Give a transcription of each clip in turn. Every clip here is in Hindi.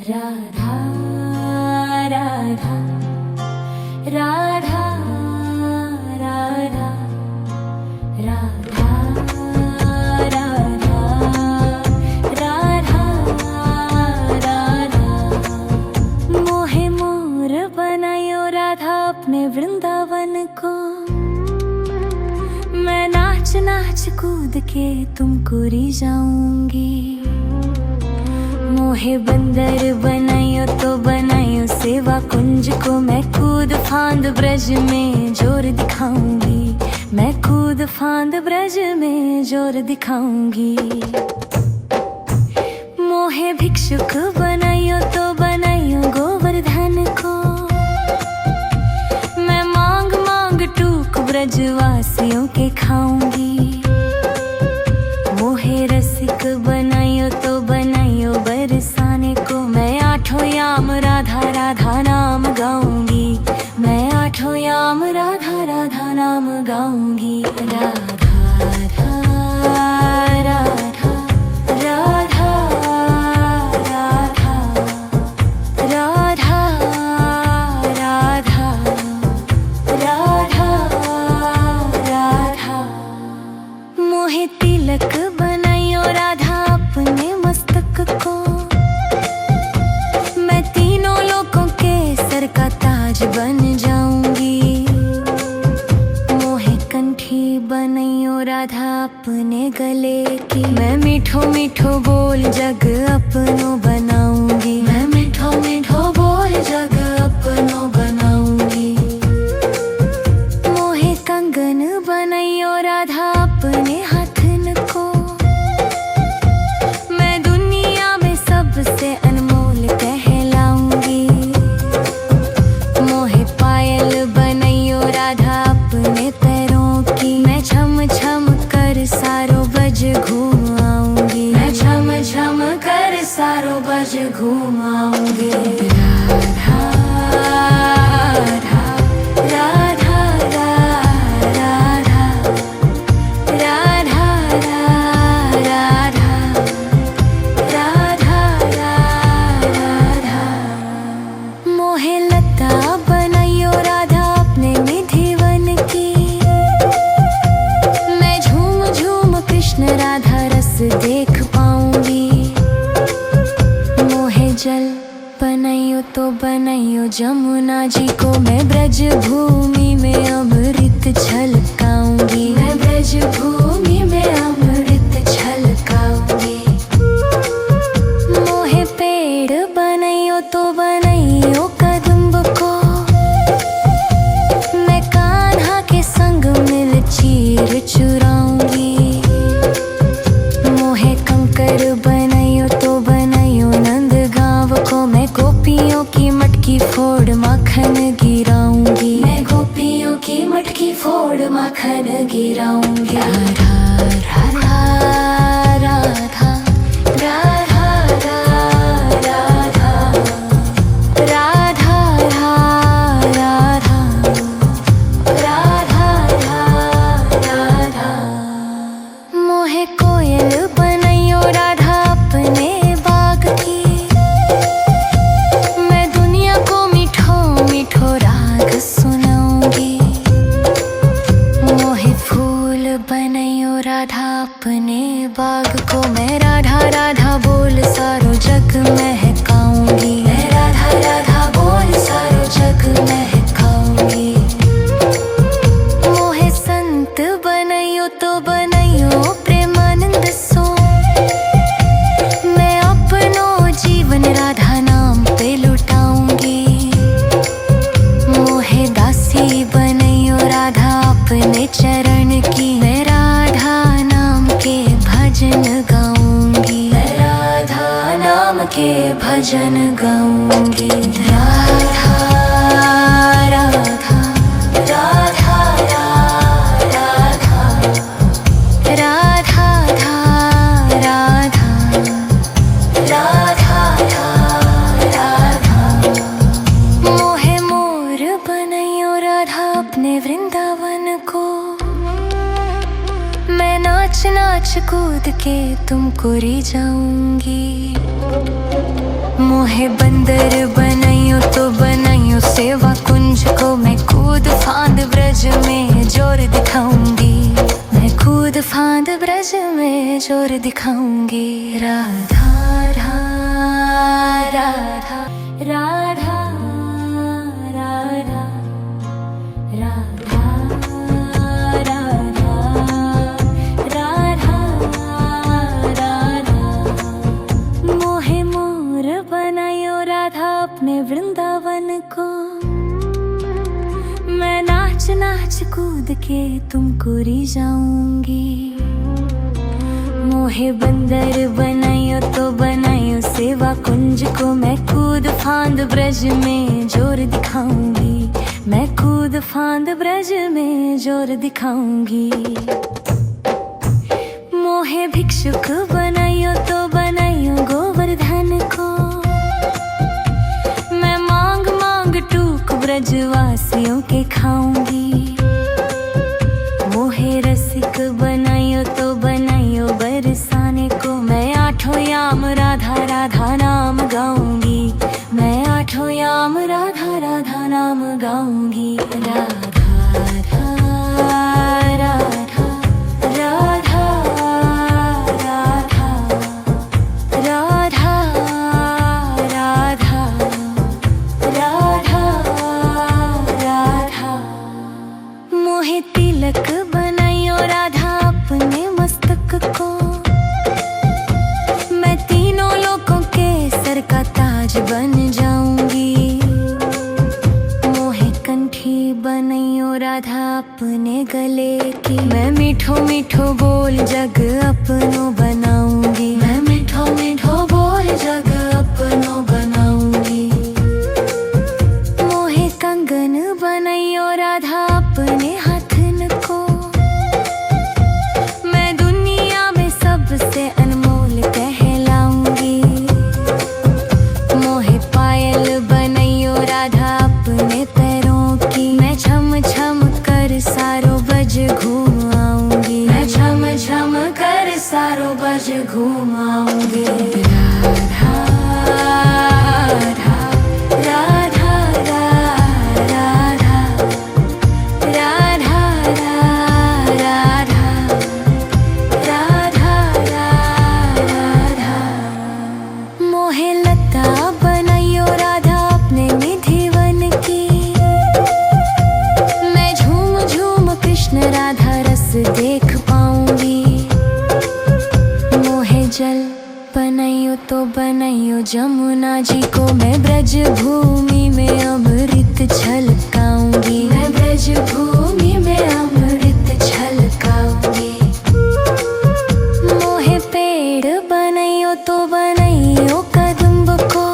राधा राधा राधा राधा राधा राधा राधा राधा मोहे मोर बनायो राधा अपने वृंदावन को। मैं नाच नाच कूद के तुमको रिझाऊंगी। मोहे बंदर बनायो तो बनायो सेवा कुंज को। मैं कूद फांद ब्रज में जोर दिखाऊंगी। मैं कूद फांद ब्रज में जोर दिखाऊंगी। मोहे भिक्षुक बनायो तो बनायो गोवर्धन को। मैं मांग मांग टूक ब्रजवासियों के खाऊंगी। मोहे रसिक बनायो तो बनायो बरसाने को। मैं आठों याम राधा राधा नाम गाऊंगी। मैं आठों याम राधा राधा नाम गाऊंगी। राधा राधा राधा राधा राधा राधा राधा राधा। मोहे तिलक बनायो राधा अपने मस्तक को। मैं तीनों लोगों के सर का ताज बन जाऊंगी। मोहे कंठी बनायो राधा अपने गले की। मैं मीठो मीठो बोल जग अपनो बनाऊंगी। मैं मीठो मीठो बोल जग अपनो बनाऊंगी। मोहे कंगन बनायो राधा अपने हाथन को। मैं दुनिया में सबसे अनमोल कहलाऊंगी। मोहे पायल बनायो राधा अपने पैरों की। मैं छम छम कर सारो बज घूम आऊंगी। मैं छम छम कर सारो बज घूम आऊंगी। राधा राधा राधा राधा राधा राधा राधा राधा। मोहे लता बनायो राधा अपने निधिवन की। मैं झूम झूम कृष्ण राधा रस देख पाऊंगी। मोहे जल बनायो तो बनायो जमुना जी को। मैं ब्रज भूमि में अमृत छलकाऊंगी। मैं ब्रज भूमि में अमृत छलकाऊंगी। मोहे पेड़ बनायो तो बनायो कदम्ब को। मैं कान्हा के संग मिल चीर चुराऊंगी। मोहे कंकर बनायो तो बनायो नंद गांव को। मैं गोपियों की मटकी फोड़ माखन गिराऊंगी। मैं गोपियों की मटकी फोड़ माखन गिराऊंगी। राधा राधा राधा राधा राधा राधा राधा राधा राधा। मोहे कोयल बनायो राधा अपने बाग की। मैं दुनिया को मीठो मीठो राग सुनाऊंगी। मोहे फूल बनायो राधा अपने बाग को। मैं राधा राधा बोल सारो जग महकाऊंगी। मैं राधा राधा बोल सारो जग महकाऊंगी। मोहे संत बनायो तो बनायो प्रेमानंद सो। मैं अपनो जीवन राधा नाम पे लुटाऊंगी। मोहे दासी बनायो राधा अपने चरण की। मैं राधा नाम के भजन गाऊंगी। मैं राधा नाम के भजन गाऊंगी। राधा राधा राधा राधा राधा राधा राधा। मोहे मोर बनायो राधा अपने वृंदावन को। मैं नाच नाच कूद के तुमको री जाऊंगी। मोहे बंदर बनाइयो तो बनाइयो सेवा कुंज को, मैं कूद फांद ब्रज में जोर दिखाऊंगी। मैं कूद फांद ब्रज में जोर दिखाऊंगी। राधा राधा राधा राधा राधा राधा राधा राधा। मोहे मोर बनायो राधा अपने वृंदावन को, मैं नाच नाच कूद के तुमको री जाऊंगी। मोहे बंदर बनाइयो तो बनाइयो सेवा कुंज को, मैं कूद फांद ब्रज में जोर दिखाऊंगी। मैं कूद फांद ब्रज में जोर दिखाऊंगी। मोहे भिक्षुक बनाइयो तो बनाइयो गोवर्धन को, मैं मांग मांग टूक ब्रजवासियों के खाऊंगी। मोहे रसिक बनाइयो तो बनाइयो बरसाने को, मैं आठों याम राधा राधा नाम गाऊंगी। मैं आठों याम राधा राधा नाम गाऊंगी। राधा राधा राधा राधा राधा राधा राधा राधा राधा। मोहे तिलक बनाइयो राधा अपने मस्तक को, मैं तीनों लोगों के सर का ताज बन जाऊंगी। मोहे कंठी बनाइयो राधा अपने गले की, मैं मीठो मीठो बोल जग अपनो बनाऊंगी। मैं मीठो मीठो बोल जग अपनो बनाऊंगी। मोहे कंगन बनाइयो राधा अपने हाथन को, मैं दुनिया में सबसे अनमोल कहलाऊंगी। मोहे पायल बनाइयो राधा अपने पैरों की, मैं छम छम कर सारो बज घूम आऊंगी। मैं छम छम कर सारो बज घूम आऊंगी। राधा राधा राधा राधा राधा राधा राधा राधा। मोहे लता बनाइयो राधा अपने निधिवन की, मैं झूम झूम कृष्ण राधा रस देख पाऊंगी। मोहे जल बनाइयो तो बनाइयो जमुना जी को, मैं ब्रज भूमि में अमृत छलकाऊंगी। मैं ब्रज भूमि में अमृत छलकाऊंगी। मोहे पेड़ बनाइयो तो बनाइयो कदम्ब को,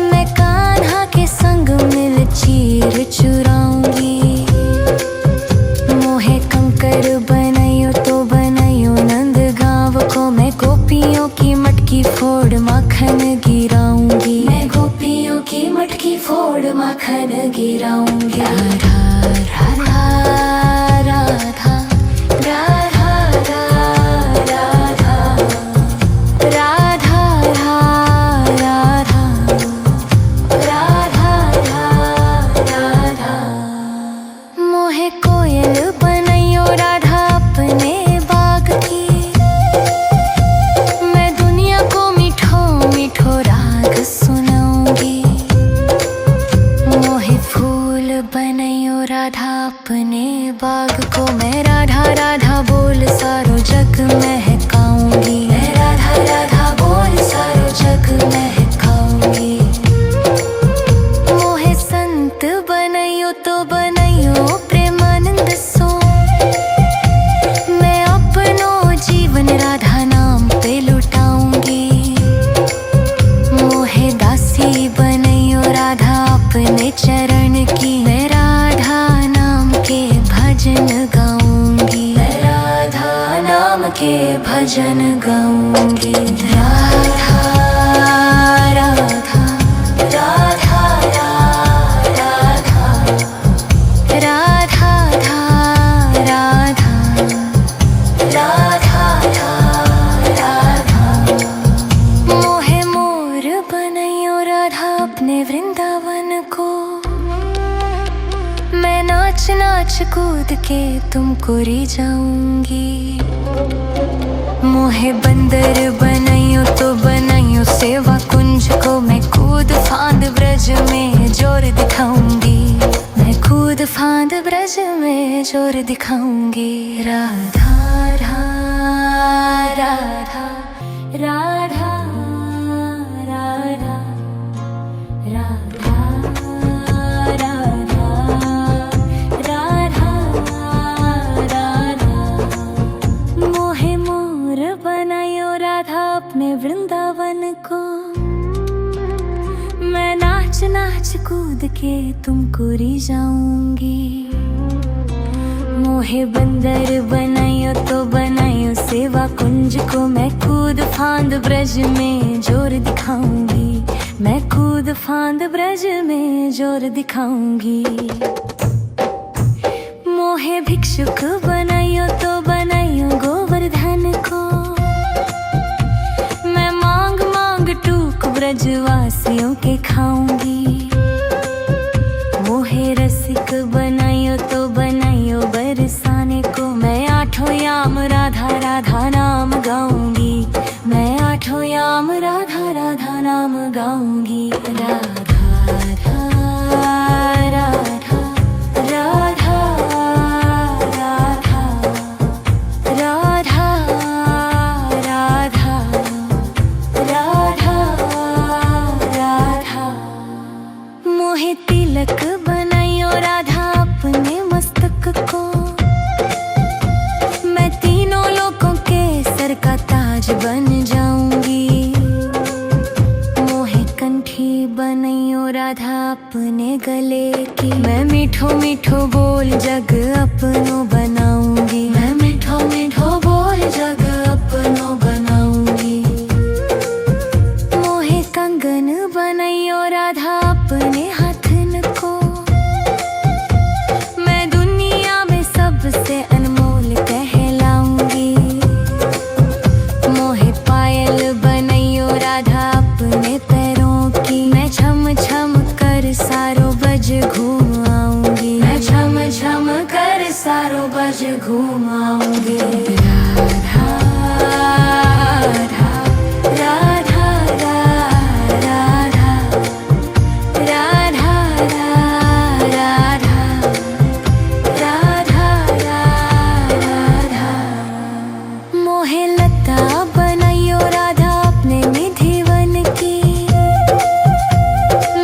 मैं कान्हा के संग मिल चीर चुराऊंगी। मोहे कंकर बनाइयो तो बनाइयो नंद गांव को, मैं गोपियों की मटकी फोड़ माखन गिराऊंगी। मैं गोपियों की मटकी फोड़ माखन गिराऊंगी। राधा राधा राधा राधा राधा राधा राधा राधा राधा। मोहे कोयल बनाइयो राधा अपने बाग की, मैं दुनिया को मीठो मीठो राग सुनाऊंगी। मोहे फूल बनाइयो राधा अपने बाग को, मैं राधा राधा बोल सारो जग महकाऊंगी। मैं राधा राधा बोल सारो जग महकाऊंगी। मोहे संत बनाइयो तो बनाइयो प्रेमानंद सो, मैं अपनो जीवन राधा नाम पे लुटाऊंगी। मोहे दासी बनाइयो राधा अपने चरण की, मैं राधा नाम के भजन गाऊंगी। मैं राधा नाम के भजन गाऊंगी। राधा राधा राधा राधा राधा राधा राधा बनाइयो राधा अपने वृंदावन को। मैं नाच नाच कूद के तुमको री जाऊंगी। मोहे बंदर बनाइयो तो बनाइयो सेवा कुंज को। मैं कूद फांद ब्रज में जोर दिखाऊंगी। मैं कूद फांद ब्रज में जोर दिखाऊंगी। राधा राधा राधा राधा राधा राधा राधा राधा। मोहे मोर बनायो राधा अपने वृंदावन को। मैं नाच नाच कूद के तुमको री जाऊंगी। मोहे बंदर बनायो तो बनायो सेवा कुंज को। मैं कूद फांद ब्रज में जोर दिखाऊंगी। मैं कूद फांद ब्रज में जोर दिखाऊंगी। मोहे भिक्षुक बनायो तो बनायो गोवर्धन को। मैं मांग मांग टूक ब्रजवासियों के खाऊंगी। मोहे रसिक बनायो तो बनायो बरसाने को। मैं आठों याम राधा राधा नाम गाऊंगी। मैं आठों याम राधा राधा नाम गाऊंगी। राधा राधा राधा राधा राधा राधा राधा राधा राधा। मोहे तिलक बनाइयो राधा अपने मस्तक को। मैं तीनों लोगों के सर का ताज बन जाऊंगी। मोहे कंठी बनाइयो राधा अपने गले की। मैं मीठो मीठो बोल जग अपनो बनाऊंगी। मैं मीठो मीठो बोल जग अपनो बनाऊंगी। मोहे कंगन बनाइयो राधा अपने हाथन को। मैं दुनिया में सबसे अनमोल कहलाऊंगी। मोहे पायल बनाइयो राधा अपने पैरों की। मैं छम छम कर सारो बज घूम आऊंगी। मैं छम छम कर सारो बज घूम आऊंगी। राधा राधा राधा राधा राधा राधा राधा राधा। मोहे लता बनाइयो राधा अपने निधिवन की।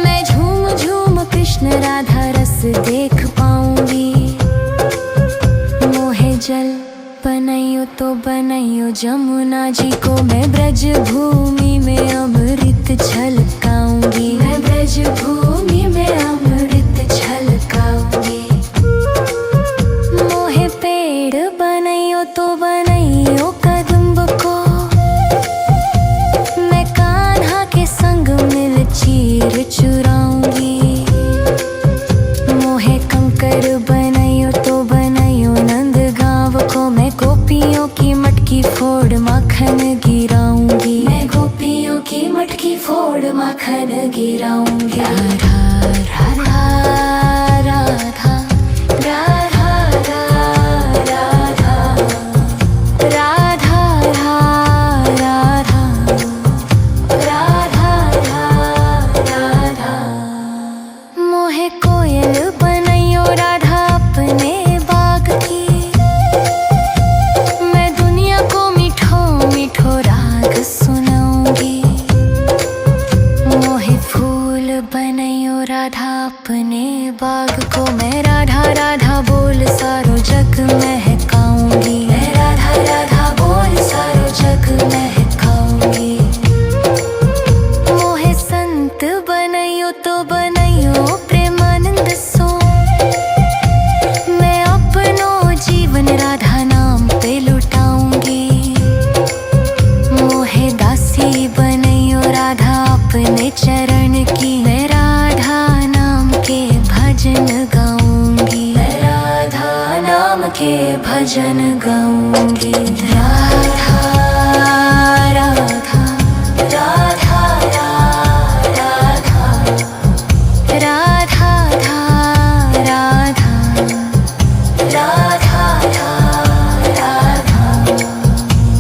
मैं झूम झूम कृष्ण राधा रस देख पाऊंगी। मोहे जल बनाइयो तो बनाइयो जमुना जी को। मैं ब्रज भूमि में अमृत छलकाऊंगी। मैं ब्रज भूमि में अमृत छलकाऊंगी। मोहे पेड़ बनाइयो तो बनाइयो कदम्ब को। मैं कान्हा के संग मिल चीर चुराऊंगी। मोहे कंकर बनाइयो तो बनाइयो नंद गांव को। मैं गोपियों की मटकी फोड़ माखन गिराऊंगी। मैं गोपियों की मटकी फोड़ माखन गिराऊंगी। राधा राधा राधा राधा राधा राधा राधा राधा। मोहे कोयल बनाइयो राधा अपने बाग की। मैं दुनिया को मीठो मीठो राग सुनाऊंगी। मोहे फूल बनाइयो राधा अपने बाग को। मैं राधा राधा बोल सारो जग महकाऊंगी। मैं राधा राधा बोल सारो जग महकाऊंगी। मोहे संत बनाइयो तो बनाइयो प्रेमानंद सो। मैं अपनो जीवन राधा नाम पे लुटाऊंगी। मोहे दासी बनाइयो राधा अपने चरण की। मैं राधा नाम के भजन गाऊंगी। मैं राधा नाम के भजन गाऊंगी।